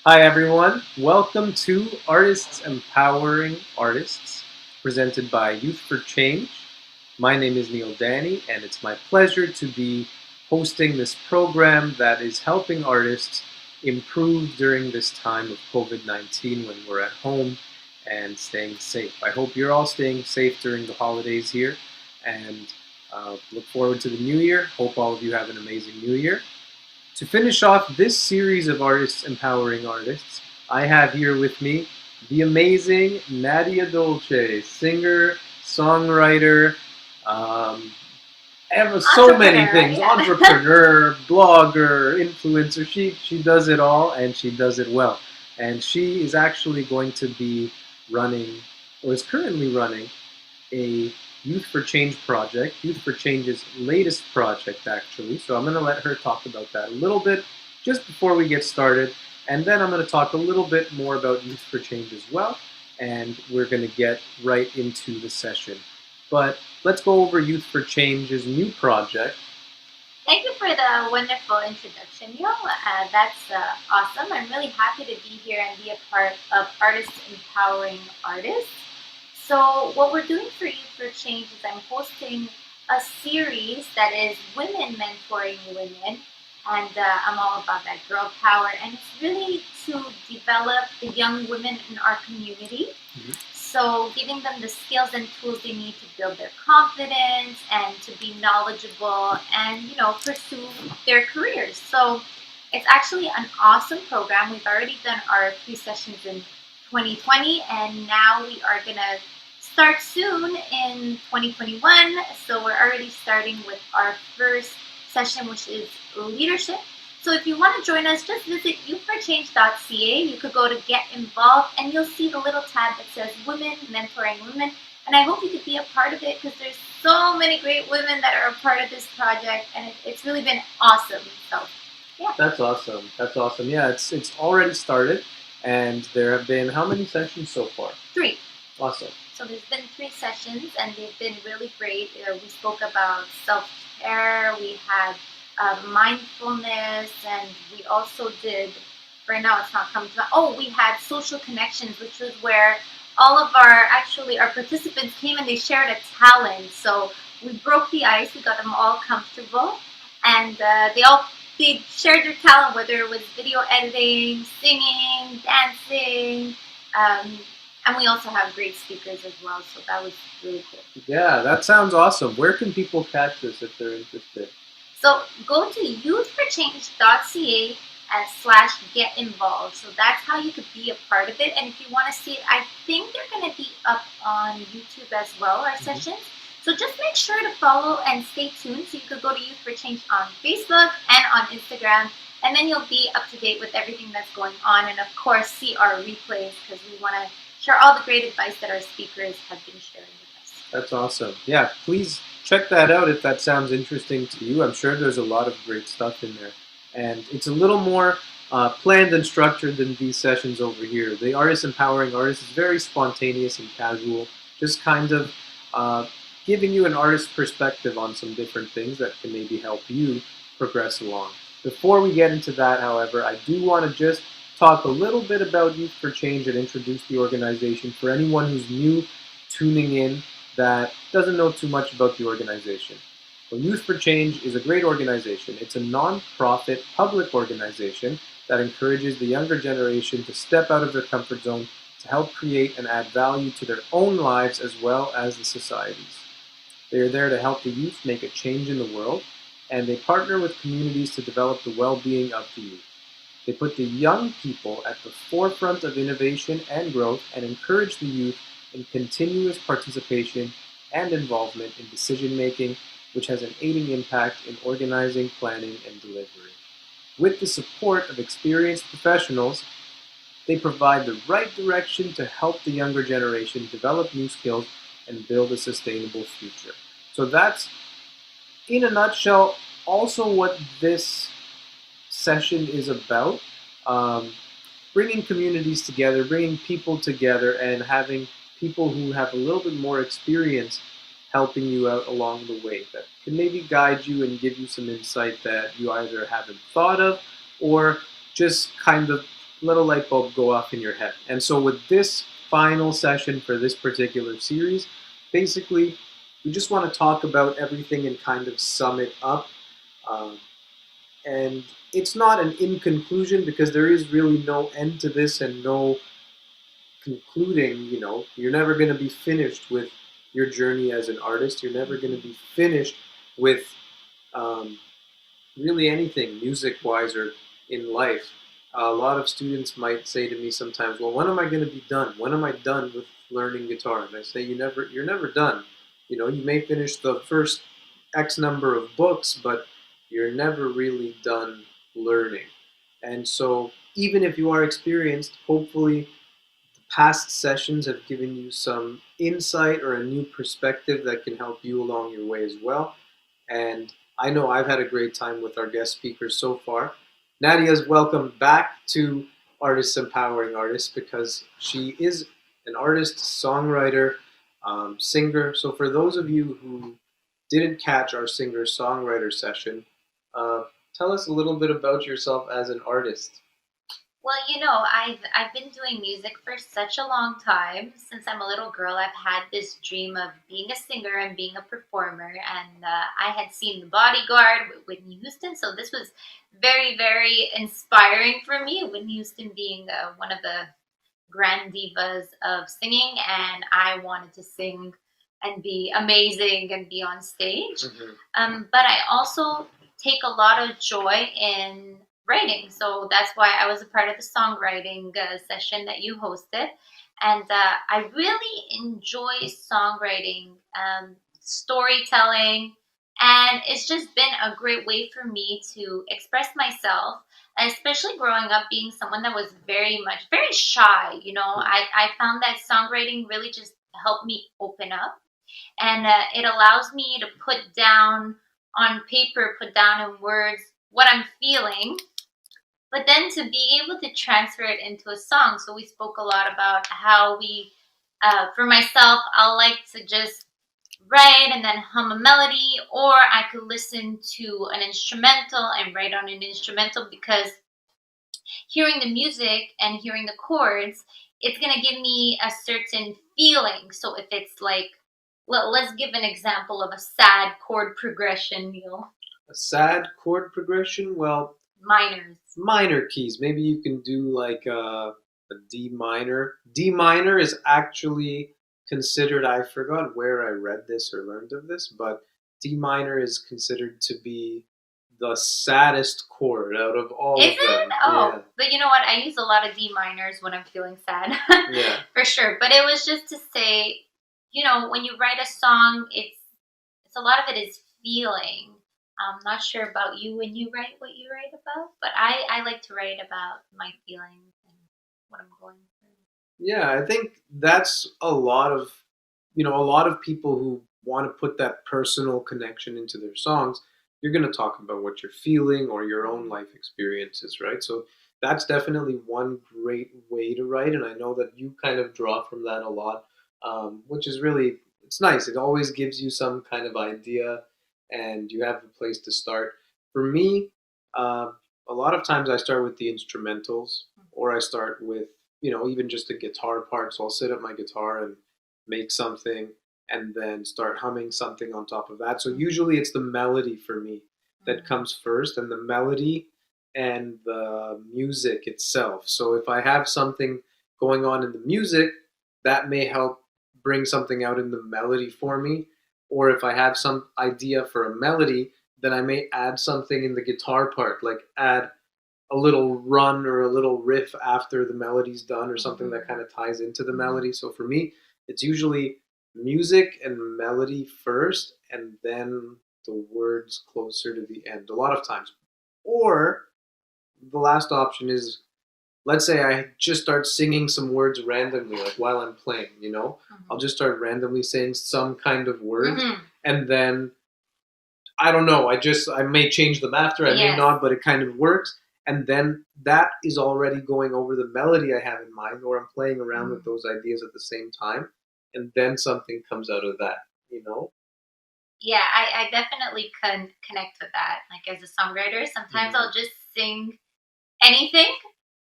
Hi, everyone. Welcome to Artists Empowering Artists, presented by Youth for Change. My name is Neel Dani, and it's my pleasure to be hosting this program that is helping artists improve during this time of COVID 19 when we're at home and staying safe. I hope you're all staying safe during the holidays here and look forward to the new year. Hope all of you have an amazing new year. To finish off this series of Artists Empowering Artists, I have here with me the amazing Nadia Dolce, singer, songwriter, um, so many things, Yeah. entrepreneur, blogger, influencer. She does it all and she does it well. And she is actually going to be running, or is currently running, a Youth for Change project, Youth for Change's latest project, actually. So I'm going to let her talk about that a little bit just before we get started. And then I'm going to talk a little bit more about Youth for Change as well. And we're going to get right into the session. But let's go over Youth for Change's new project. Thank you for the wonderful introduction, Yo. That's awesome. I'm really happy to be here and be a part of Artists Empowering Artists. So, what we're doing for Youth for Change is I'm hosting a series that is women mentoring women. And I'm all about that girl power. And it's really to develop the young women in our community. Mhm. So, giving them the skills and tools they need to build their confidence and to be knowledgeable and, pursue their careers. So, it's actually an awesome program. We've already done our 3 sessions in 2020, and now we are going to start soon in 2021. So, we're already starting with our first session, which is leadership. So if you want to join us, just visit youthforchange.ca. You could go to Get Involved and you'll see the little tab that says Women Mentoring Women. And I hope you could be a part of it because there's so many great women that are a part of this project and it's really been awesome. So, yeah. That's awesome. That's awesome. Yeah, it's already started, and there have been how many sessions so far? 3. Awesome. So there's been 3 sessions and they've been really great. We spoke about self-care, we had mindfulness, and we also did, right now it's not coming to mind, oh, we had social connections, which was where all of our participants came and they shared a talent. So we broke the ice, we got them all comfortable, and they shared their talent, whether it was video editing, singing, dancing, um, and we also have great speakers as well, so that was really cool. Yeah, that sounds awesome. Where can people catch this if they're interested? So go to youthforchange.ca slash get involved. So that's how you could be a part of it. And if you want to see it, I think they're going to be up on YouTube as well, our sessions. So just make sure to follow and stay tuned. So you could go to Youth for Change on Facebook and on Instagram. And then you'll be up to date with everything that's going on. And of course, see our replays because we want to share all the great advice that our speakers have been sharing with us. That's awesome. Yeah, please check that out if that sounds interesting to you. I'm sure there's a lot of great stuff in there. And it's a little more planned and structured than these sessions over here. The Artist Empowering Artist is very spontaneous and casual, just kind of giving you an artist's perspective on some different things that can maybe help you progress along. Before we get into that, however, I do want to just talk a little bit about Youth for Change and introduce the organization for anyone who's new tuning in that doesn't know too much about the organization. Well, Youth for Change is a great organization. It's a non-profit public organization that encourages the younger generation to step out of their comfort zone to help create and add value to their own lives as well as the societies. They are there to help the youth make a change in the world, and they partner with communities to develop the well-being of the youth. They put the young people at the forefront of innovation and growth and encourage the youth in continuous participation and involvement in decision making, which has an aiding impact in organizing, planning, and delivery. With the support of experienced professionals, they provide the right direction to help the younger generation develop new skills and build a sustainable future. So that's, in a nutshell, also what this session is about. Um, Bringing communities together, bringing people together, and having people who have a little bit more experience helping you out along the way that can maybe guide you and give you some insight that you either haven't thought of or just kind of let a light bulb go off in your head. And so with this final session for this particular series, basically we just want to talk about everything and kind of sum it up. Um, and it's not an in conclusion because there is really no end to this and no concluding. You're never going to be finished with your journey as an artist. You're never going to be finished with um, really anything music wise or in life. A lot of students might say to me sometimes, "Well, when am I going to be done? When am I done with learning guitar?" And I say, You're never done. You may finish the first X number of books, but you're never really done learning. And so, even if you are experienced, hopefully the past sessions have given you some insight or a new perspective that can help you along your way as well. And I know I've had a great time with our guest speakers so far. Nadia's welcome back to Artists Empowering Artists because she is an artist, songwriter, singer. So for those of you who didn't catch our singer-songwriter session, uh, tell us a little bit about yourself as an artist. Well, I've been doing music for such a long time. Since I'm a little girl, I've had this dream of being a singer and being a performer. And I had seen The Bodyguard with Whitney Houston, so this was very, very inspiring for me. Whitney Houston being one of the grand divas of singing, and I wanted to sing and be amazing and be on stage. But I also take a lot of joy in writing, so that's why I was a part of the songwriting session that you hosted, and I really enjoy songwriting, storytelling, and it's just been a great way for me to express myself, especially growing up being someone that was very shy. I found that songwriting really just helped me open up, and it allows me to put down on paper, put down in words what I'm feeling, but then to be able to transfer it into a song. So we spoke a lot about how for myself, I'll like to just write and then hum a melody, or I could listen to an instrumental and write on an instrumental, because hearing the music and hearing the chords, it's going to give me a certain feeling. So if it's like, let's give an example of a sad chord progression, Neil. A sad chord progression? Well, Minors. minor keys. Maybe you can do like a D minor. D minor is actually considered, I forgot where I read this or learned of this, but D minor is considered to be the saddest chord out of all Is of them. it? Oh, Yeah. but you know what? I use a lot of D minors when I'm feeling sad. Yeah. For sure. But it was just to say, when you write a song, it's a lot of it is feeling. I'm not sure about you when you write what you write about, but I like to write about my feelings and what I'm going through. Yeah, I think that's a lot of people who want to put that personal connection into their songs. You're going to talk about what you're feeling or your own life experiences, right? So that's definitely one great way to write, and I know that you kind of draw from that a lot, which is really it's nice. It always gives you some kind of idea, and you have a place to start. For me, uh, a lot of times I start with the instrumentals, or I start with even just the guitar part. So I'll sit at my guitar and make something and then start humming something on top of that. So usually it's the melody for me that comes first, and the melody and the music itself. So if I have something going on in the music, that may help bring something out in the melody for me. Or if I have some idea for a melody, then I may add something in the guitar part, like add a little run or a little riff after the melody's done or something that kind of ties into the melody. So for me, it's usually music and melody first and then the words closer to the end a lot of times. Or the last option is, let's say I just start singing some words randomly, like while I'm playing. I'll just start randomly saying some kind of words, and then I don't know. I may change them after, I may not, but it kind of works. And then that is already going over the melody I have in mind, or I'm playing around with those ideas at the same time, and then something comes out of that. Yeah, I definitely can connect with that. Like as a songwriter, sometimes I'll just sing anything,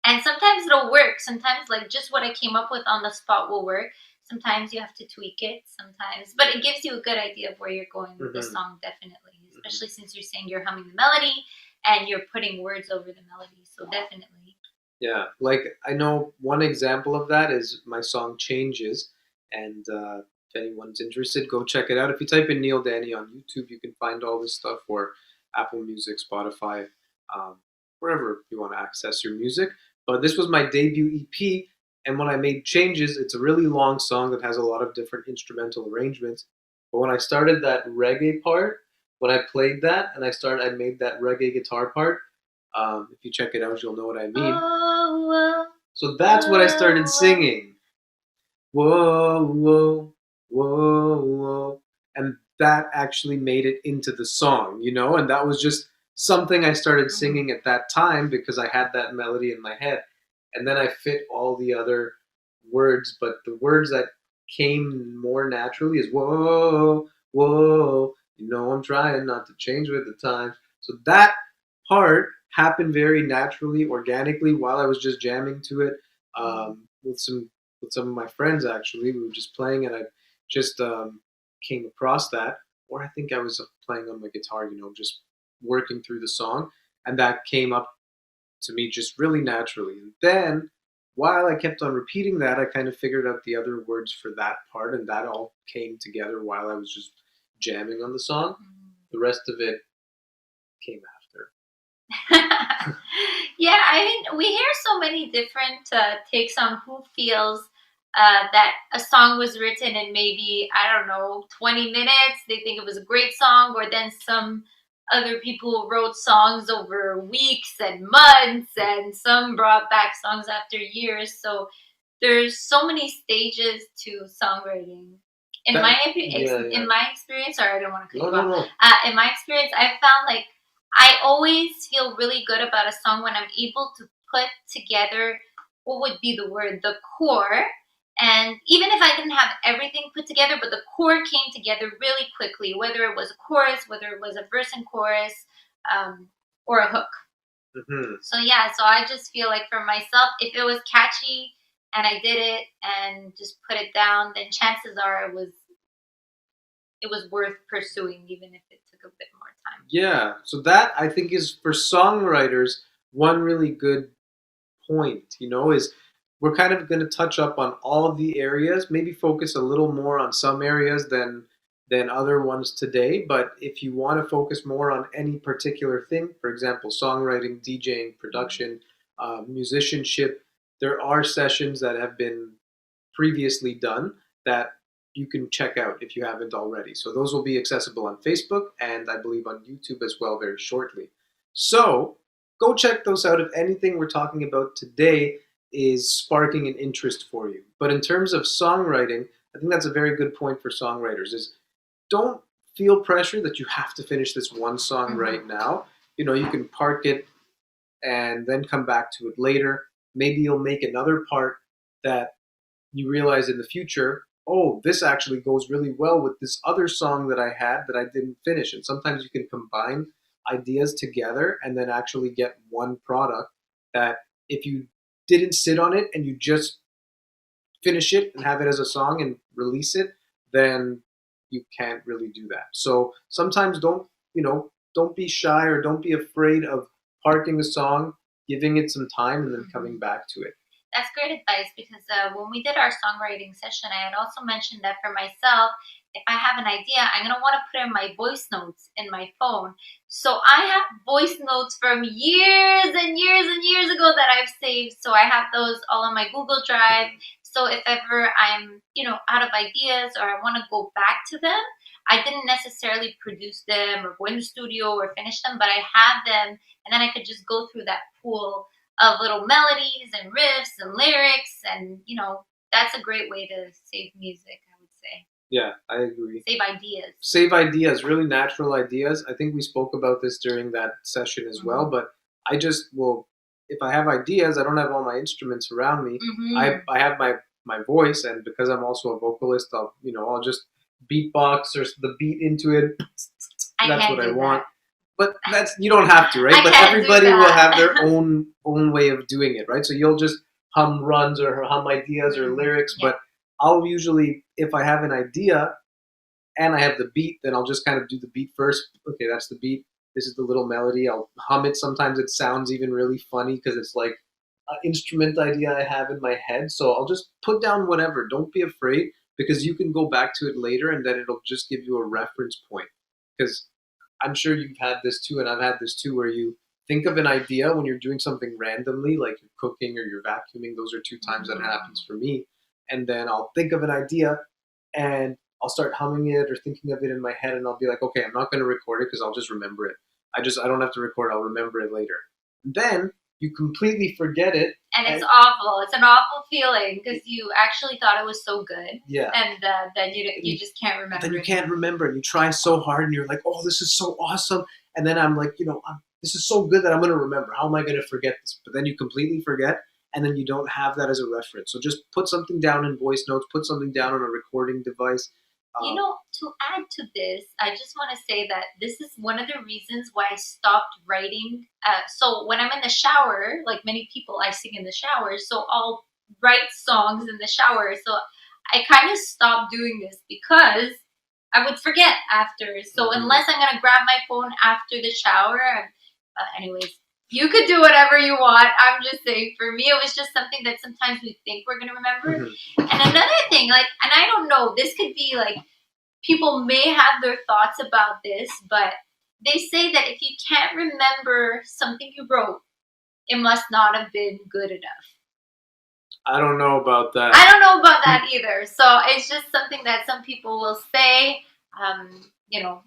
And sometimes it'll work. Sometimes like just what I came up with on the spot will work. Sometimes you have to tweak it. Sometimes, but it gives you a good idea of where you're going with the song. Definitely, especially since you're saying you're humming the melody and you're putting words over the melody. So definitely. Yeah, like I know one example of that is my song Changes, and if anyone's interested, go check it out. If you type in Neel Dani on YouTube, you can find all this stuff, or Apple Music, Spotify, um, wherever you want to access your music. But this was my debut EP, and when I made Changes, it's a really long song that has a lot of different instrumental arrangements. But when I started that reggae part, when I played that and I made that reggae guitar part. If you check it out, you'll know what I mean. Oh, whoa, So that's what I started singing. Whoa, whoa, whoa, whoa. And that actually made it into the song, you know? And that was just something I started singing at that time because I had that melody in my head. And then I fit all the other words, but the words that came more naturally is whoa, whoa, you know I'm trying not to change with the times. So that part happened very naturally, organically, while I was just jamming to it with some of my friends. Actually, we were just playing, and I just came across that, or I think I was playing on my guitar, you know, just working through the song, and that came up to me just really naturally. And then, while I kept on repeating that, I kind of figured out the other words for that part, and that all came together while I was just jamming on the song. The rest of it came after. Yeah, I mean, we hear so many different takes on who feels that a song was written in maybe, I don't know, 20 minutes. They think it was a great song, or then some other people wrote songs over weeks and months, and some brought back songs after years. So there's so many stages to songwriting. In Yeah. my experience, sorry, I don't want to cut No, you no, off. no. In my experience, I've found like I always feel really good about a song when I'm able to put together what would be the word, the core. And even if I didn't have everything put together, but the core came together really quickly, whether it was a chorus, whether it was a verse and chorus, or a hook. So yeah, so I just feel like for myself, if it was catchy and I did it and just put it down, then chances are it was worth pursuing, even if it took a bit more time. Yeah, so that I think is for songwriters one really good point, you know, is we're kind of going to touch up on all the areas, maybe focus a little more on some areas than other ones today, but if you want to focus more on any particular thing, for example, songwriting, DJing, production, musicianship, there are sessions that have been previously done that you can check out if you haven't already. So those will be accessible on Facebook and I believe on YouTube as well very shortly. So go check those out if anything we're talking about today is sparking an interest for you. But in terms of songwriting, I think that's a very good point for songwriters is don't feel pressure that you have to finish this one song right now. You know, you can park it and then come back to it later. Maybe you'll make another part that you realize in the future, oh, this actually goes really well with this other song that I had that I didn't finish. And sometimes you can combine ideas together and then actually get one product that if you didn't sit on it and you just finish it and have it as a song and release it, then you can't really do that. So sometimes don't be shy or don't be afraid of parking a song, giving it some time, and then coming back to it. That's great advice because when we did our songwriting session, I had also mentioned that for myself, if I have an idea, I'm going to want to put in my voice notes in my phone. So I have voice notes from years and years and years ago that I've saved. So I have those all on my Google Drive. So if ever I'm, out of ideas or I want to go back to them, I didn't necessarily produce them or go in the studio or finish them, but I have them, and then I could just go through that pool of little melodies and riffs and lyrics, and that's a great way to save music, I would say. Yeah, I agree. Save ideas. Save ideas, really natural ideas. I think we spoke about this during that session as well, but I just will, if I have ideas, I don't have all my instruments around me. I have my voice, and because I'm also a vocalist, I'll just beatbox or the beat into it. That's what I want. but that's you don't have to, right? I But can't do everybody will have that. their own way of doing it, right? So you'll just hum runs or hum ideas or lyrics, Yeah. but I'll usually, if I have an idea and I have the beat, then I'll just kind of do the beat first. Okay, that's the beat. This is the little melody. I'll hum it. Sometimes it sounds even really funny because it's like an instrument idea I have in my head. So I'll just put down whatever. Don't be afraid because you can go back to it later and then it'll just give you a reference point. Because I'm sure you've had this too, and I've had this too, where you think of an idea when you're doing something randomly, like you're cooking or you're vacuuming. Those are two times that happens for me. And then I'll think of an idea and I'll start humming it or thinking of it in my head, and I'll be like, okay, I'm not going to record it because I'll just remember it. I don't have to record. I'll remember it later. And then you completely forget it, And it's and awful. It's an awful feeling because you actually thought it was so good, yeah, and then you just can't then remember you it. can't remember, and you try so hard, and you're like, oh, this is so awesome. And then I'm like, this is so good that I'm going to remember. How am I going to forget this? But then you completely forget, and then you don't have that as a reference. So just put something down in voice notes, put something down on a recording device. You know, to add to this, I just want to say that this is one of the reasons why I stopped writing. So when I'm in the shower, like many people, I sing in the shower. So I'll write songs in the shower. So I kind of stopped doing this because I would forget after. So Mhm. unless I'm gonna grab my phone after the shower, anyways, you could do whatever you want. I'm just saying, for me, it was just something that sometimes we think we're gonna remember. Mhm. And another thing, like, and I don't know, this could be like people may have their thoughts about this, but they say that if you can't remember something you wrote, it must not have been good enough. I don't know about that. I don't know about that either. So it's just something that some people will say. You know,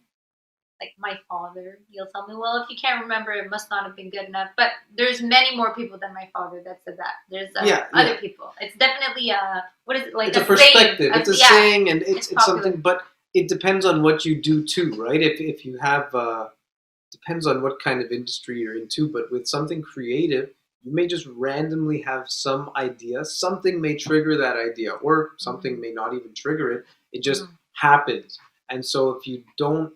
like my father, he'll tell me, "Well, if you can't remember, it must not have been good enough." But there's many more people than my father that said that. There's Yeah, other yeah. people. It's definitely what is it like It's a a saying? perspective. It's a Yeah, saying, and it's it's popular. something, but it depends on what you do too, right? If you have depends on what kind of industry you're into, but with something creative, you may just randomly have some idea. Something may trigger that idea, or something Mm, may not even trigger it. It just mm, happens. And so if you don't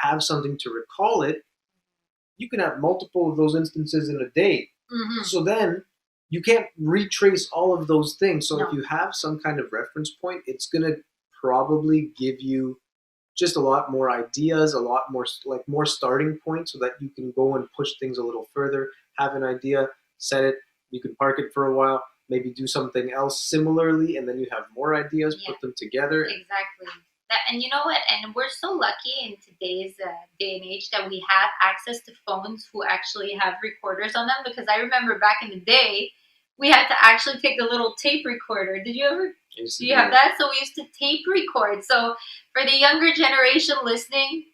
have something to recall it, you can have multiple of those instances in a day. mm-hmm. So then you can't retrace all of those things. So if No. you have some kind of reference point, it's going to probably give you just a lot more ideas, a lot more like more starting points so that you can go and push things a little further, have an idea, set it, you can park it for a while, maybe do something else similarly, and then you have more ideas, Yeah, put them together. exactly. That, and you know what? And we're so lucky in today's day and age that we have access to phones who actually have recorders on them. Because I remember back in the day, we had to actually take a little tape recorder. Did you ever? I used to Do you do have that. that? So we used to tape record. So for the younger generation listening,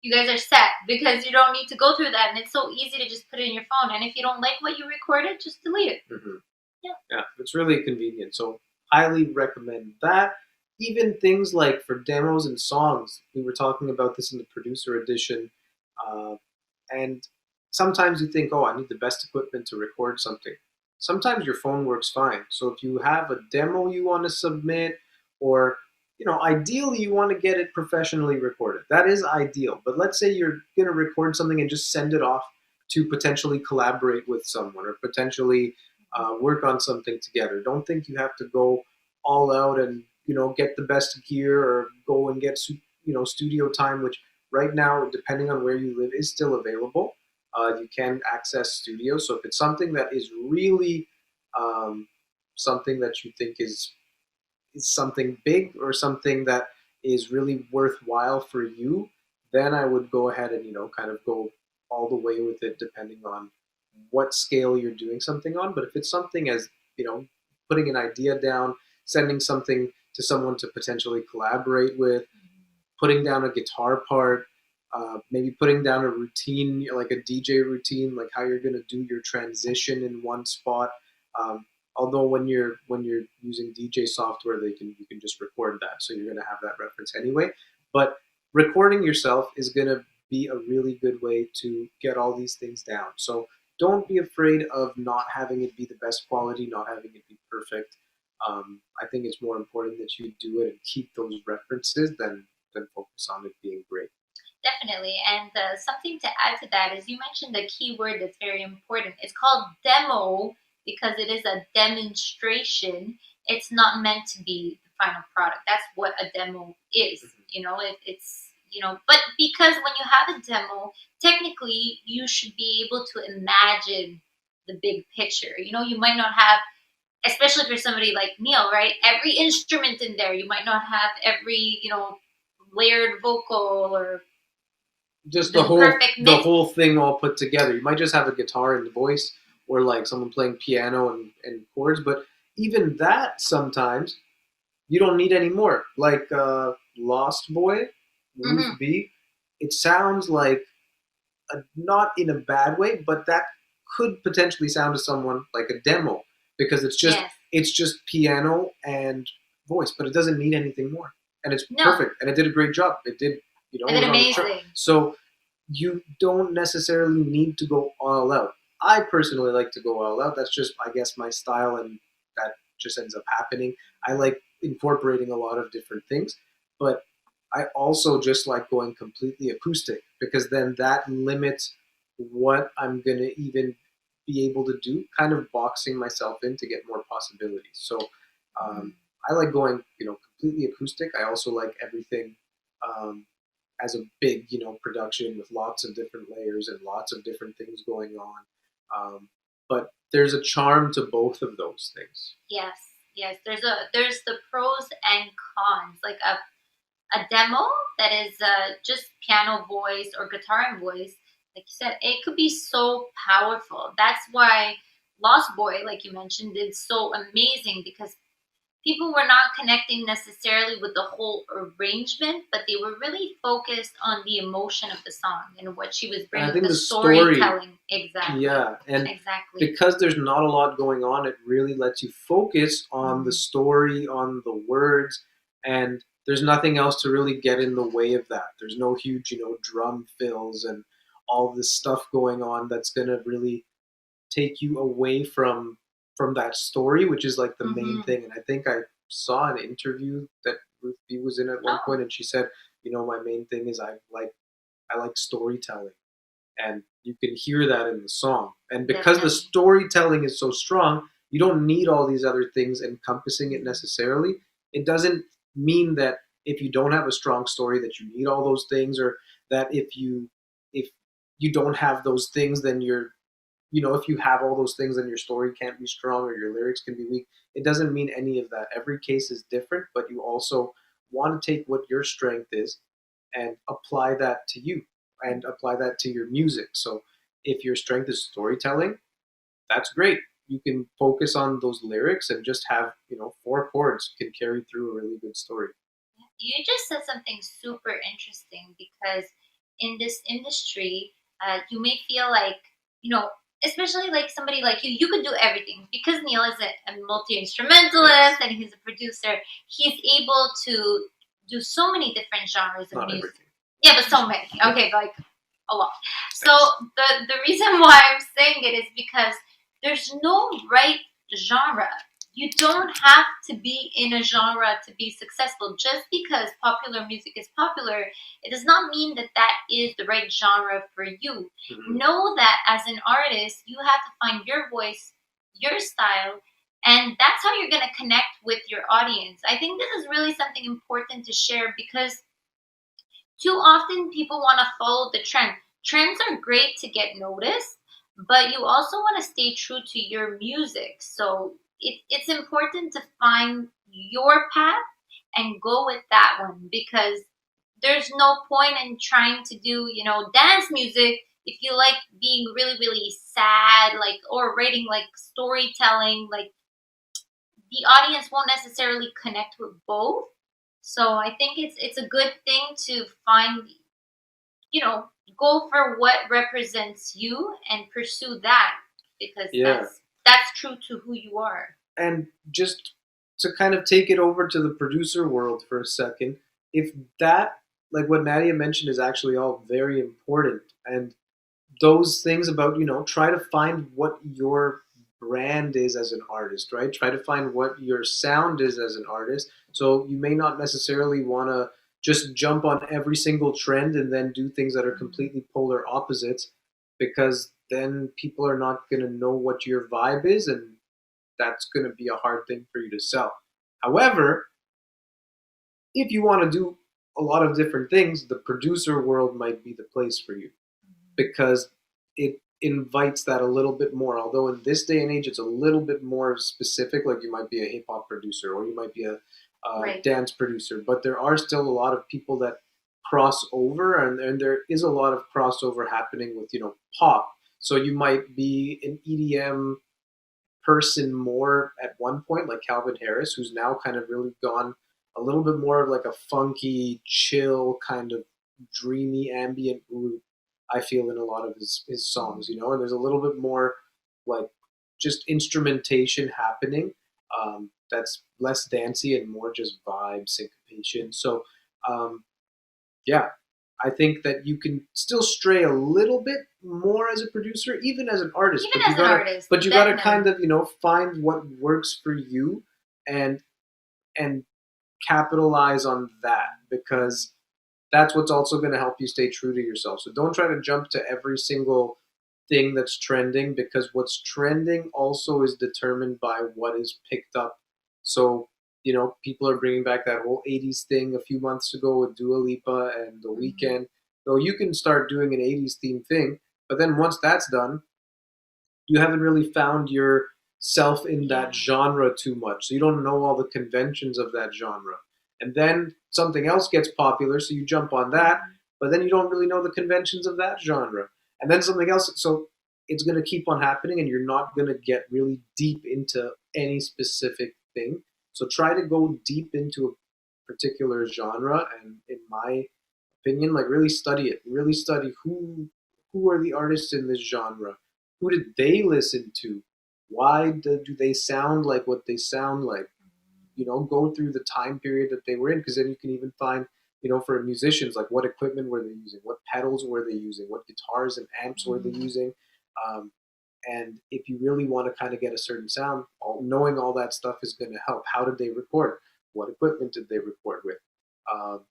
you guys are set because you don't need to go through that, and it's so easy to just put it in your phone. And if you don't like what you recorded, just delete it. Mhm. Yeah. Yeah, it's really convenient. So highly recommend that. Even things like for demos and songs, we were talking about this in the producer edition, uh, and sometimes you think, oh, I need the best equipment to record something. Sometimes your phone works fine. So if you have a demo you want to submit, or ideally you want to get it professionally recorded. That is ideal. But let's say you're going to record something and just send it off to potentially collaborate with someone or potentially work on something together. Don't think you have to go all out and get the best gear or go and get studio time, which right now, depending on where you live, is still available. You can access studios. So if it's something that is really um, something that you think is something big or something that is really worthwhile for you, then I would go ahead and kind of go all the way with it, depending on what scale you're doing something on. But if it's something as putting an idea down, sending something to someone to potentially collaborate with, putting down a guitar part, maybe putting down a routine, like a DJ routine, like how you're going to do your transition in one spot. Um, Although when you're using DJ software, you can just record that, so you're going to have that reference anyway. But recording yourself is going to be a really good way to get all these things down. So don't be afraid of not having it be the best quality, not having it be perfect. I think it's more important that you do it and keep those references than focus on it being great. Definitely. And something to add to that is you mentioned a key word that's very important. It's called demo because it is a demonstration. It's not meant to be the final product. That's what a demo is. But because when you have a demo, technically you should be able to imagine the big picture. You might not have, especially for somebody like Neel, right? Every instrument in there. You might not have every, layered vocal or Just the perfect the mix. whole thing all put together. You might just have a guitar and the voice, or like someone playing piano and chords. But even that, sometimes you don't need any more. Like Lost Boy, Ruth Hmm. B. It sounds like not in a bad way, but that could potentially sound to someone like a demo because Yes. it's just piano and voice, but it doesn't need anything more, and it's No, perfect, and it did a great job. It did, I it did was on the chart. amazing. So you don't necessarily need to go all out. I personally like to go all out. That's just, I guess, my style, and that just ends up happening. I like incorporating a lot of different things, but I also just like going completely acoustic because then that limits what I'm going to even be able to do, kind of boxing myself in to get more possibilities. So Mhm. I like going, completely acoustic. I also like everything um, as a big, production with lots of different layers and lots of different things going on. But there's a charm to both of those things. Yes, yes. There's the pros and cons. Like a demo that is just piano voice or guitar and voice. Like you said, it could be so powerful. That's why Lost Boy, like you mentioned, did so amazing because people were not connecting necessarily with the whole arrangement, but they were really focused on the emotion of the song and what she was And I bringing, think the the story, storytelling. Exactly. yeah, and Exactly. because there's not a lot going on, it really lets you focus on the Mhm. story, on the words, and there's nothing else to really get in the way of that. There's no huge, drum fills and all this stuff going on that's gonna really take you away from that story, which is like the main Mhm. thing. And I think I saw an interview that Ruth B was in at one Oh, point, and she said, my main thing is I like storytelling, and you can hear that in the song. And because the definitely. storytelling is so strong, you don't need all these other things encompassing it necessarily. It doesn't mean that if you don't have a strong story that you need all those things, or that if you don't have those things, then if you have all those things, then your story can't be strong or your lyrics can be weak. It doesn't mean any of that. Every case is different, but you also want to take what your strength is and apply that to you and apply that to your music. So if your strength is storytelling, that's great. You can focus on those lyrics and just have, four chords can carry through a really good story. You just said something super interesting because in this industry, you may feel like, you know, especially like somebody like you could do everything because Neel is a multi instrumentalist Yes. and he's a producer. He's able to do so many different genres of Not music. everything. Yeah, but so many. Yeah. Okay, but like a lot. So Thanks. the reason why I'm saying it is because there's no right genre. You don't have to be in a genre to be successful. Just because popular music is popular, it does not mean that that is the right genre for you. Mhm. Know that as an artist, you have to find your voice, your style, and that's how you're going to connect with your audience. I think this is really something important to share because too often people want to follow the trend. Trends are great to get noticed, but you also want to stay true to your music. So it's important to find your path and go with that one because there's no point in trying to do, dance music if you like being really, really sad, like, or writing like storytelling, like the audience won't necessarily connect with both. So I think it's a good thing to find, go for what represents you and pursue that because Yeah. that's true to who you are. And just to kind of take it over to the producer world for a second, if that, like what Nadia mentioned, is actually all very important, and those things about, try to find what your brand is as an artist, right? Try to find what your sound is as an artist. So you may not necessarily want to just jump on every single trend and then do things that are completely polar opposites, because then people are not going to know what your vibe is, and that's going to be a hard thing for you to sell. However, if you want to do a lot of different things, the producer world might be the place for you, because it invites that a little bit more. Although in this day and age, it's a little bit more specific. Like you might be a hip hop producer, or you might be a Right. dance producer, but there are still a lot of people that cross over, and there is a lot of crossover happening with pop. So you might be an EDM person more at one point, like Calvin Harris, who's now kind of really gone a little bit more of like a funky, chill, kind of dreamy ambient route. I feel in a lot of his songs, and there's a little bit more like just instrumentation happening. That's less dancey and more just vibe syncopation. So yeah, I think that you can still stray a little bit more as a producer, even as an artist, Even as an artist, but you gotta kind definitely. of find what works for you, and and capitalize on that, because that's what's also going to help you stay true to yourself. So don't try to jump to every single thing that's trending, because what's trending also is determined by what is picked up. So, people are bringing back that whole 80s thing a few months ago with Dua Lipa and The Mhm. Weeknd. So you can start doing an 80s theme thing, but then once that's done, you haven't really found yourself in that Yeah. genre too much. So you don't know all the conventions of that genre. And then something else gets popular, so you jump on that, Mhm. but then you don't really know the conventions of that genre. And then something else. So it's going to keep on happening, and you're not going to get really deep into any specific thing. So try to go deep into a particular genre, and in my opinion, like really study it. Really study who are the artists in this genre, who did they listen to? Why do they sound like what they sound like? Go through the time period that they were in, because then you can even find, for musicians, like what equipment were they using? What pedals were they using? What guitars and amps were they Mhm. using? Um, and if you really want to kind of get a certain sound, knowing all that stuff is going to help. How did they record? What equipment did they record with? Um,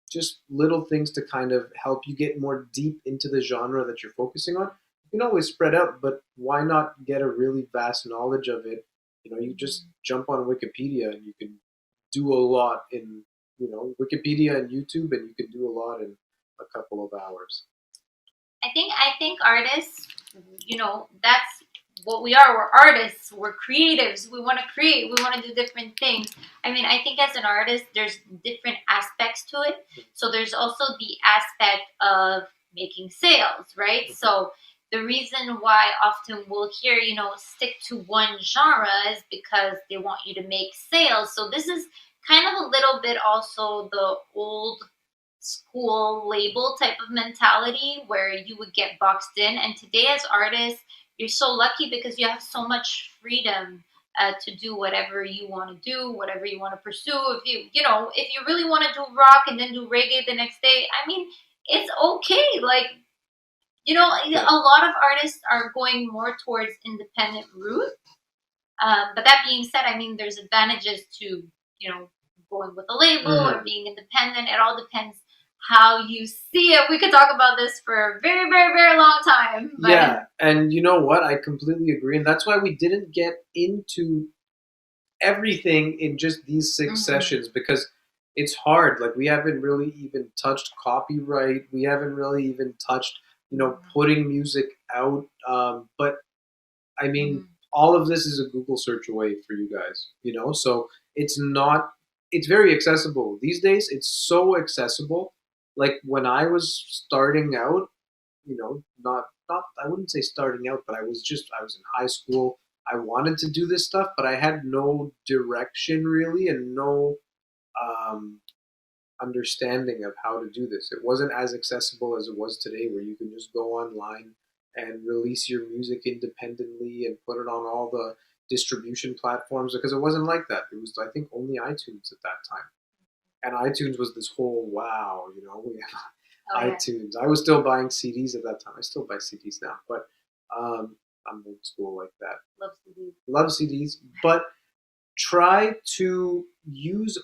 just little things to kind of help you get more deep into the genre that you're focusing on. You can always spread out, but why not get a really vast knowledge of it? You just Mhm. jump on Wikipedia, and you can do a lot in, Wikipedia and YouTube, and you can do a lot in a couple of hours. I think artists, that's what we are. We're artists. We're creatives. We want to create. We want to do different things. I mean, I think as an artist, there's different aspects to it. So there's also the aspect of making sales, right? So the reason why often we'll hear, stick to one genre is because they want you to make sales. So this is kind of a little bit also the old school label type of mentality where you would get boxed in. And today, as artists, you're so lucky because you have so much freedom to do whatever you want to do, whatever you want to pursue. If you really want to do rock and then do reggae the next day, I mean, it's okay. Like, Yeah. a lot of artists are going more towards independent route. But that being said, I mean, there's advantages to going with a label or Mhm. being independent. It all depends how you see it. We could talk about this for a very, very, very long time, but Yeah, and you know what? I completely agree, and that's why we didn't get into everything in just these six mhm, sessions, because it's hard. Like we haven't really even touched copyright. We haven't really even touched, putting music out. But I mean, mhm, all of this is a Google search away for you guys. So it's not. It's very accessible these days. It's so accessible. Like when I was starting out, not I wouldn't say starting out, but I was in high school. I wanted to do this stuff, but I had no direction really, and no um, understanding of how to do this. It wasn't as accessible as it was today, where you can just go online and release your music independently and put it on all the distribution platforms, because it wasn't like that. It was, I think, only iTunes at that time, and iTunes was this whole wow, we oh have yeah, iTunes. I was still buying CDs at that time. I still buy CDs now, but I'm old school like that. love CDs. Love CDs, but try to use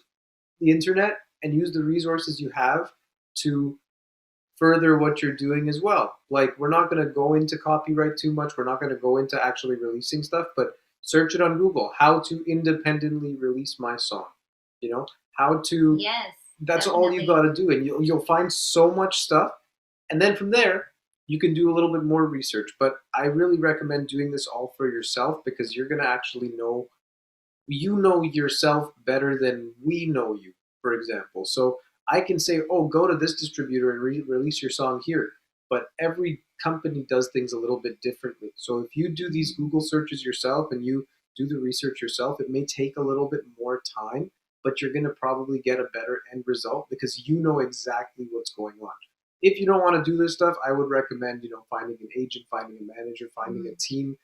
the internet and use the resources you have to further what you're doing as well. Like, we're not going to go into copyright too much. We're not going to go into actually releasing stuff, but search it on Google, how to independently release my song. You know, how to, Yes, that's all you got definitely. to do. And you'll find so much stuff. And then from there, you can do a little bit more research. But I really recommend doing this all for yourself because you're going to actually know, you know yourself better than we know you, for example. So I can say, oh, go to this distributor and release your song here. But every company does things a little bit differently. So if you do these Google searches yourself and you do the research yourself, it may take a little bit more time, but you're going to probably get a better end result because you know exactly what's going on. If you don't want to do this stuff, I would recommend, finding an agent, finding a manager, finding a Mm. team.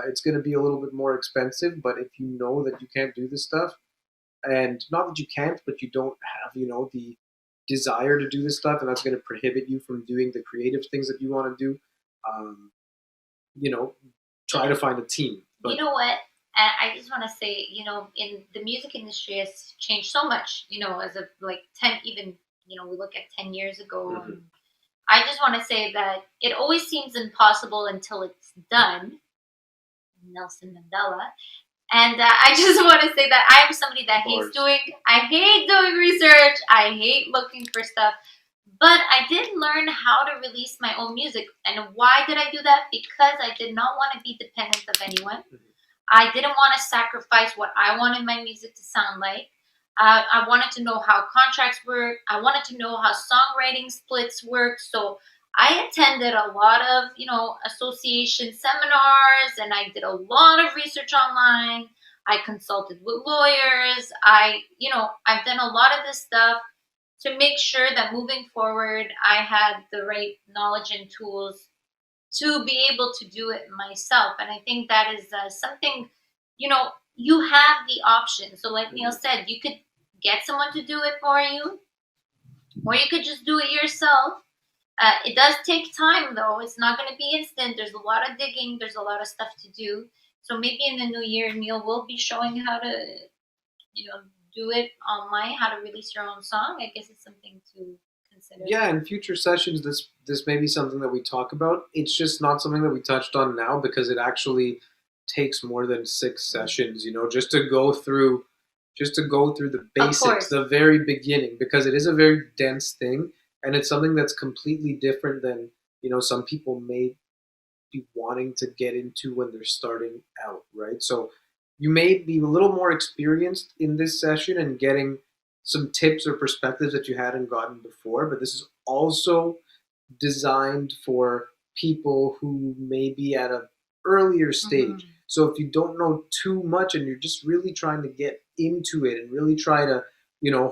It's going to be a little bit more expensive, but if you know that you can't do this stuff, and not that you can't, but you don't have, the desire to do this stuff, and that's going to prohibit you from doing the creative things that you want to do, um, you know, You try know, to find a team. you But know what? I just want to say, in the music industry has changed so much. As of like 10, even we look at 10 years ago, mhm, and I just want to say that it always seems impossible until it's done. Nelson Mandela. And I just want to say that I am somebody that bars. I hate doing research. I hate looking for stuff. But I did learn how to release my own music. And why did I do that? Because I did not want to be dependent of anyone. Mhm. I didn't want to sacrifice what I wanted my music to sound like. I wanted to know how contracts work. I wanted to know how songwriting splits work. So I attended a lot of, association seminars, and I did a lot of research online. I consulted with lawyers. I've done a lot of this stuff to make sure that moving forward, I had the right knowledge and tools to be able to do it myself. And I think that is something, you have the option. So, like Neil Mhm. said, you could get someone to do it for you, or you could just do it yourself. It does take time, though. It's not going to be instant. There's a lot of digging, there's a lot of stuff to do. So, maybe in the new year, Neil will be showing how to, you know, do it online, how to release your own song. I guess it's something to consider. Yeah, in future sessions, this may be something that we talk about. It's just not something that we touched on now because it actually takes more than six sessions, just to go through the Of basics, course. the very beginning, because it is a very dense thing, and it's something that's completely different than some people may be wanting to get into when they're starting out, right? So you may be a little more experienced in this session and getting some tips or perspectives that you hadn't gotten before, but this is also designed for people who may be at an earlier stage. Hmm. So if you don't know too much and you're just really trying to get into it and really try to,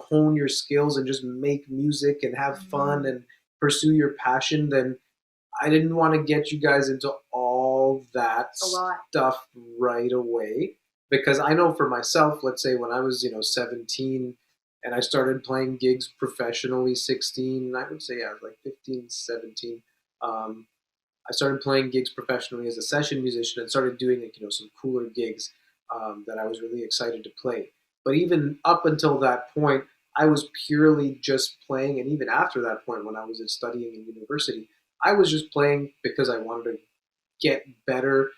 hone your skills and just make music and have fun Hmm. and pursue your passion, then I didn't want to get you guys into all that It's a lot. stuff right away because I know for myself, let's say when I was, 17 and I started playing gigs professionally, 16, I would say I was like 15, 17. Um, I started playing gigs professionally as a session musician and started doing like, some cooler gigs that I was really excited to play. But even up until that point, I was purely just playing, and even after that point, when I was studying in university, I was just playing because I wanted to get better,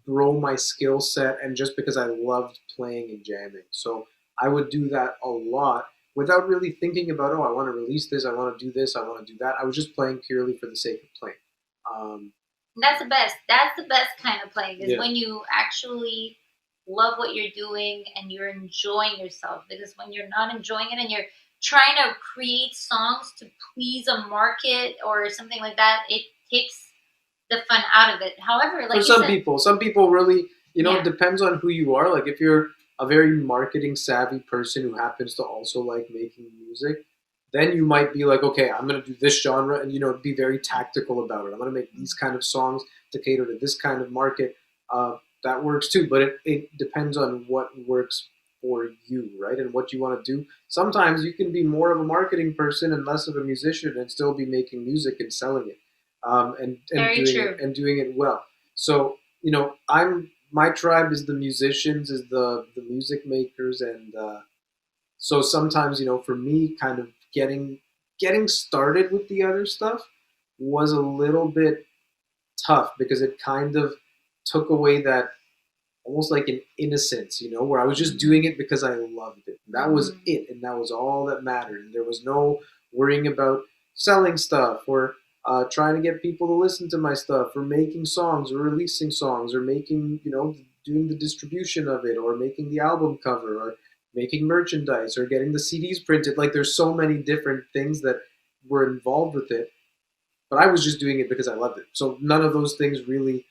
grow my skill set, and just because I loved playing and jamming. So I would do that a lot without really thinking about, oh, I want to release this, I want to do this, I want to do that. I was just playing purely for the sake of playing. Um, That's the best. That's the best kind of playing is yeah. when you actually love what you're doing and you're enjoying yourself. Because when you're not enjoying it and you're trying to create songs to please a market or something like that, it takes the fun out of it. However, For like you said, some people really, it yeah. depends on who you are. Like if you're a very marketing savvy person who happens to also like making music, then you might be like, okay, I'm going to do this genre and, be very tactical about it. I'm going to make these kind of songs to cater to this kind of market. That works too, but it depends on what works for you, right? And what you want to do. Sometimes you can be more of a marketing person and less of a musician and still be making music and selling it, and Very doing it true. and doing it well. So I'm my tribe is the musicians, is the music makers, and So sometimes, for me, kind of getting started with the other stuff was a little bit tough because it kind of took away that almost like an innocence, where I was just doing it because I loved it. That was it, and that was all that mattered. And there was no worrying about selling stuff or trying to get people to listen to my stuff or making songs or releasing songs or making, doing the distribution of it or making the album cover or making merchandise or getting the CDs printed. Like there's so many different things that were involved with it, but I was just doing it because I loved it. So none of those things really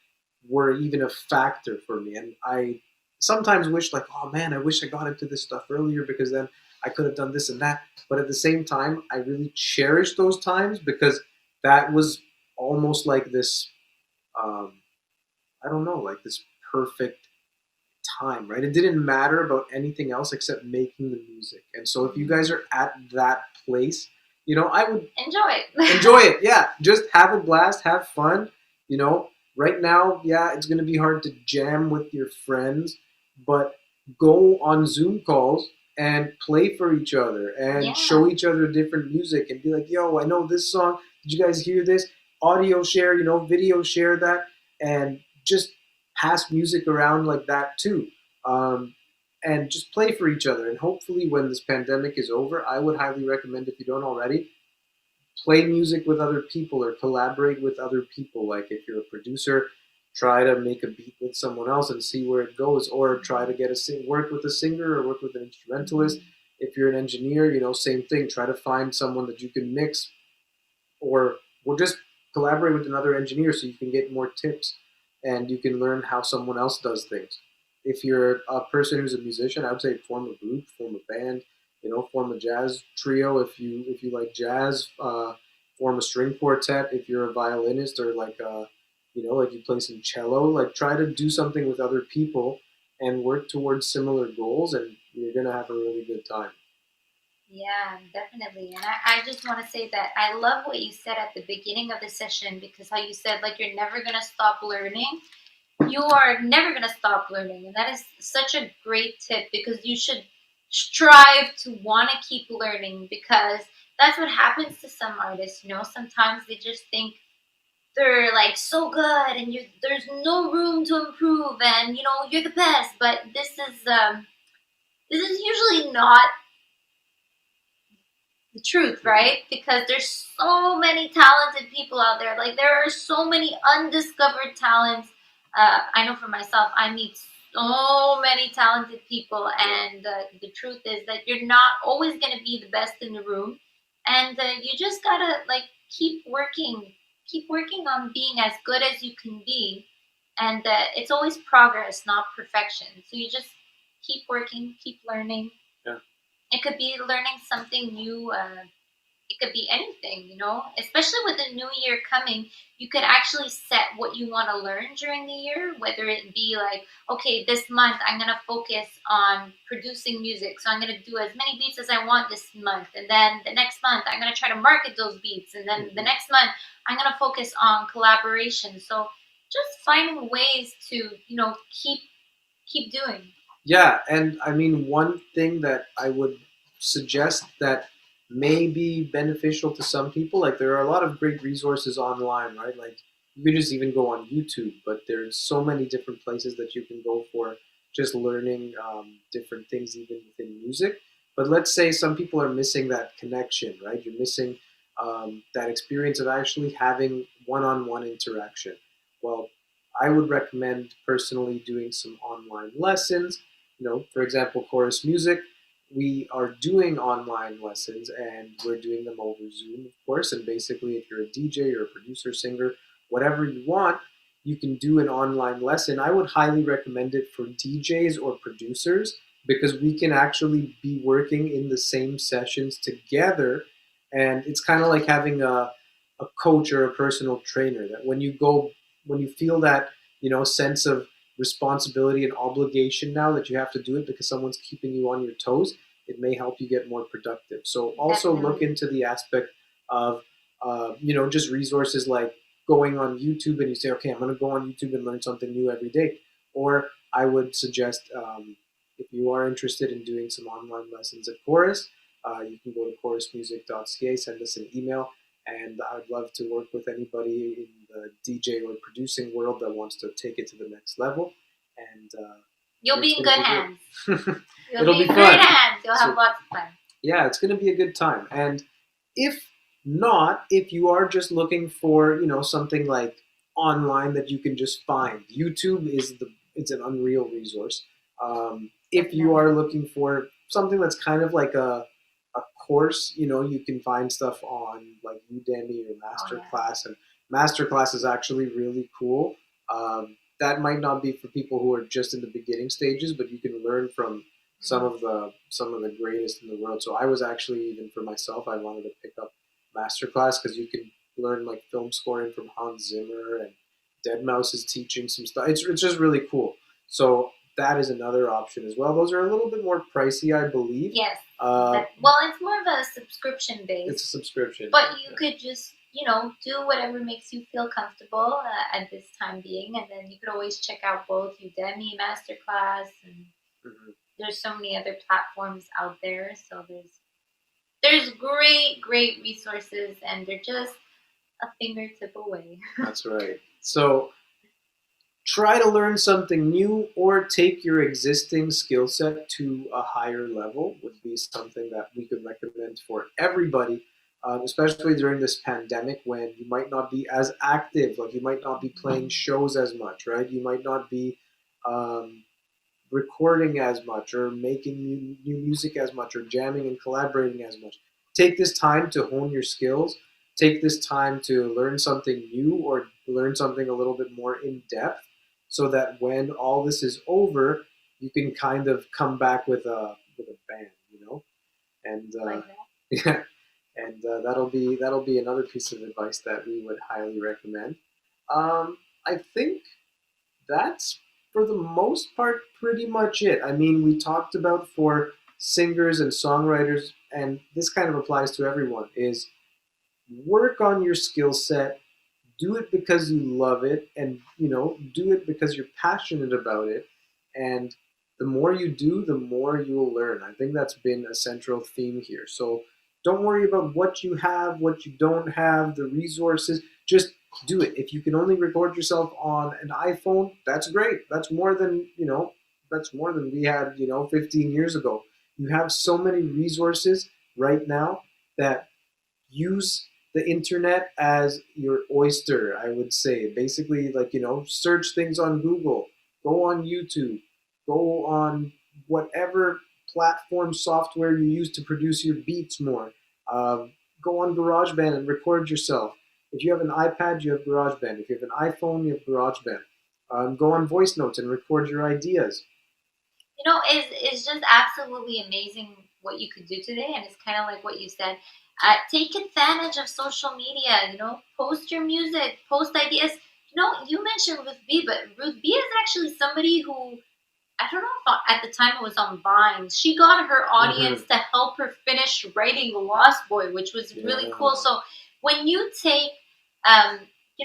were even a factor for me. And I sometimes wish, like, oh man, I wish I got into this stuff earlier because then I could have done this and that. But at the same time, I really cherish those times because that was almost like this, um, I don't know, like this perfect time, right? It didn't matter about anything else except making the music. And so if you guys are at that place, I would Enjoy it. enjoy it. Yeah, just have a blast, have fun. You know, right now, yeah, it's gonna be hard to jam with your friends, but go on Zoom calls and play for each other and Yeah. show each other different music and be like, "Yo, I know this song. Did you guys hear this? Audio share, video share that, and just pass music around like that too." Um, and just play for each other. And hopefully, when this pandemic is over, I would highly recommend, if you don't already, play music with other people or collaborate with other people. Like if you're a producer, try to make a beat with someone else and see where it goes, or try to get work with a singer or work with an instrumentalist. If you're an engineer, same thing. Try to find someone that you can mix, or just collaborate with another engineer so you can get more tips and you can learn how someone else does things. If you're a person who's a musician, I would say form a group, form a band, form a jazz trio if you like jazz. Form a string quartet if you're a violinist, or like you play some cello. Like try to do something with other people and work towards similar goals, and you're gonna have a really good time. Yeah, definitely. And I just want to say that I love what you said at the beginning of the session, because how you said, like, you're never going to stop learning. You are never going to stop learning. And that is such a great tip, because you should strive to want to keep learning, because that's what happens to some artists. Sometimes they just think they're like so good, and there's no room to improve, and you're the best. But this is usually not the truth, right? Because there's so many talented people out there. Like, there are so many undiscovered talents. I know for myself, I meet so many talented people, and the truth is that you're not always going to be the best in the room, and you just gotta like keep working on being as good as you can be, and it's always progress, not perfection. So you just keep working, keep learning. Yeah. It could be learning something new. It could be anything, especially with the new year coming. You could actually set what you want to learn during the year, whether it be like, okay, this month I'm going to focus on producing music. So I'm going to do as many beats as I want this month. And then the next month I'm going to try to market those beats. And then the next month I'm going to focus on collaboration. So just finding ways to, keep doing. Yeah, and I mean, one thing that I would suggest that may be beneficial to some people, like there are a lot of great resources online, right? Like you could just even go on YouTube, but there's so many different places that you can go for just learning different things, even within music. But let's say some people are missing that connection, right? You're missing that experience of actually having one-on-one interaction. Well, I would recommend personally doing some online lessons. For example, chorus music, we are doing online lessons and we're doing them over Zoom, of course. And basically, if you're a DJ or a producer, singer, whatever you want, you can do an online lesson. I would highly recommend it for DJs or producers because we can actually be working in the same sessions together. And it's kind of like having a coach or a personal trainer that when you feel that, sense of responsibility and obligation now that you have to do it because someone's keeping you on your toes, it may help you get more productive. So also look Definitely. into the aspect of, just resources like going on YouTube and you say, okay, I'm going to go on YouTube and learn something new every day. Or I would suggest if you are interested in doing some online lessons at Chorus, you can go to chorusmusic.ca, send us an email, and I'd love to work with anybody in the DJ or producing world that wants to take it to the next level. And You'll be it's in going good to be hands. good. You'll It'll be be in great fun. hands. You'll So, have lots of fun. yeah, it's going to be a good time. And if not, if you are just looking for, something like online that you can just find, YouTube is it's an unreal resource. If you Definitely. are looking for something that's kind of like a course, you can find stuff on like Udemy or Oh yeah. Masterclass, and Masterclass is actually really cool. That might not be for people who are just in the beginning stages, but you can learn from some of the greatest in the world. So I was actually, even for myself, I wanted to pick up Masterclass because you can learn like film scoring from Hans Zimmer, and Deadmau5 is teaching some stuff. It's just really cool. So that is another option as well. Those are a little bit more pricey, I believe. Yes. Uh, Well, it's more of a subscription it's base, a subscription. but you could just do whatever makes you feel comfortable at this time being, and then you could always check out both Udemy, Masterclass, and Mhm. there's so many other platforms out there. So there's great resources, and they're just a fingertip away. That's right. So try to learn something new or take your existing skill set to a higher level would be something that we could recommend for everybody, especially during this pandemic when you might not be as active, like you might not be playing shows as much, right? You might not be um, recording as much or making new music as much or jamming and collaborating as much. Take this time to hone your skills. Take this time to learn something new or learn something a little bit more in depth so that when all this is over, you can kind of come back with a bang. And Like that. yeah, and that'll be another piece of advice that we would highly recommend. I think that's for the most part pretty much it. I mean, we talked about for singers and songwriters, and this kind of applies to everyone, is work on your skill set, do it because you love it, and do it because you're passionate about it. And the more you do, the more you will learn. I think that's been a central theme here. So don't worry about what you have, what you don't have, the resources. Just do it. If you can only record yourself on an iPhone, that's great. That's more than we had 15 years ago. You have so many resources right now that use the internet as your oyster, I would say. Basically, like, search things on Google, go on YouTube, go on whatever platform software you use to produce your beats more. Go on GarageBand and record yourself. If you have an iPad, you have GarageBand. If you have an iPhone, you have GarageBand. Go on Voice Notes and record your ideas. It's just absolutely amazing what you could do today, and it's kind of like what you said. Take advantage of social media. Post your music, post ideas. You mentioned Ruth B, but Ruth B is actually somebody who I don't know if at the time it was on Vine. She got her Mm-hmm. audience to help her finish writing Lost Boy, which was really Yeah. cool. So when you take, um,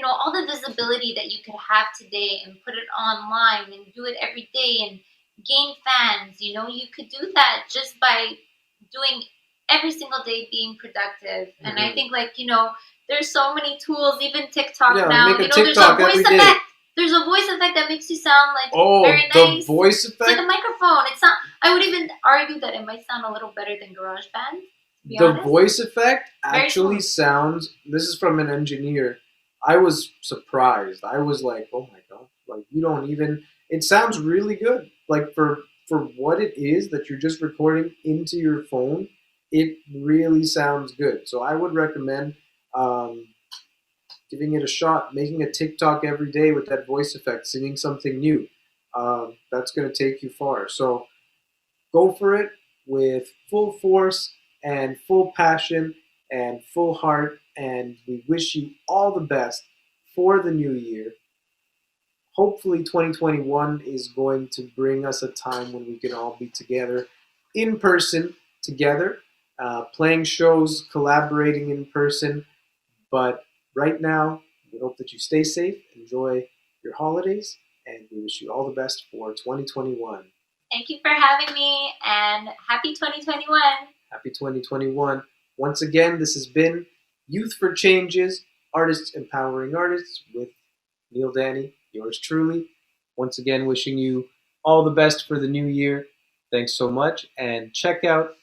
all the visibility that you could have today and put it online and do it every day and gain fans, you could do that just by doing every single day being productive. And I Mm-hmm. think there's so many tools, even TikTok Yeah, like now. make a There's a TikTok voice every day. effect. There's a voice effect that makes you sound like Oh, very the nice. voice It's like a effect. microphone. It's not. I would even argue that it might sound a little better than GarageBand. To be The honest, voice effect very actually smooth. sounds. This is from an engineer. I was surprised. I was like, "Oh my god!" Like you don't even. It sounds really good. Like for what it is that you're just recording into your phone, it really sounds good. So I would recommend um, giving it a shot, making a TikTok every day with that voice effect, singing something new. That's going to take you far. So go for it with full force and full passion and full heart. And we wish you all the best for the new year. Hopefully, 2021 is going to bring us a time when we can all be together in person, together, playing shows, collaborating in person. But right now, we hope that you stay safe, enjoy your holidays, and we wish you all the best for 2021. Thank you for having me, and happy 2021. Happy 2021. Once again, this has been Youth for Changes, Artists Empowering Artists with Neel, Dani, yours truly. Once again, wishing you all the best for the new year. Thanks so much. And check out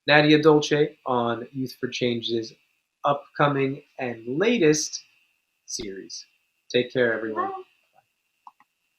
Nadia Dolce on Youth for Change's upcoming and latest series. Take care, everyone. Bye.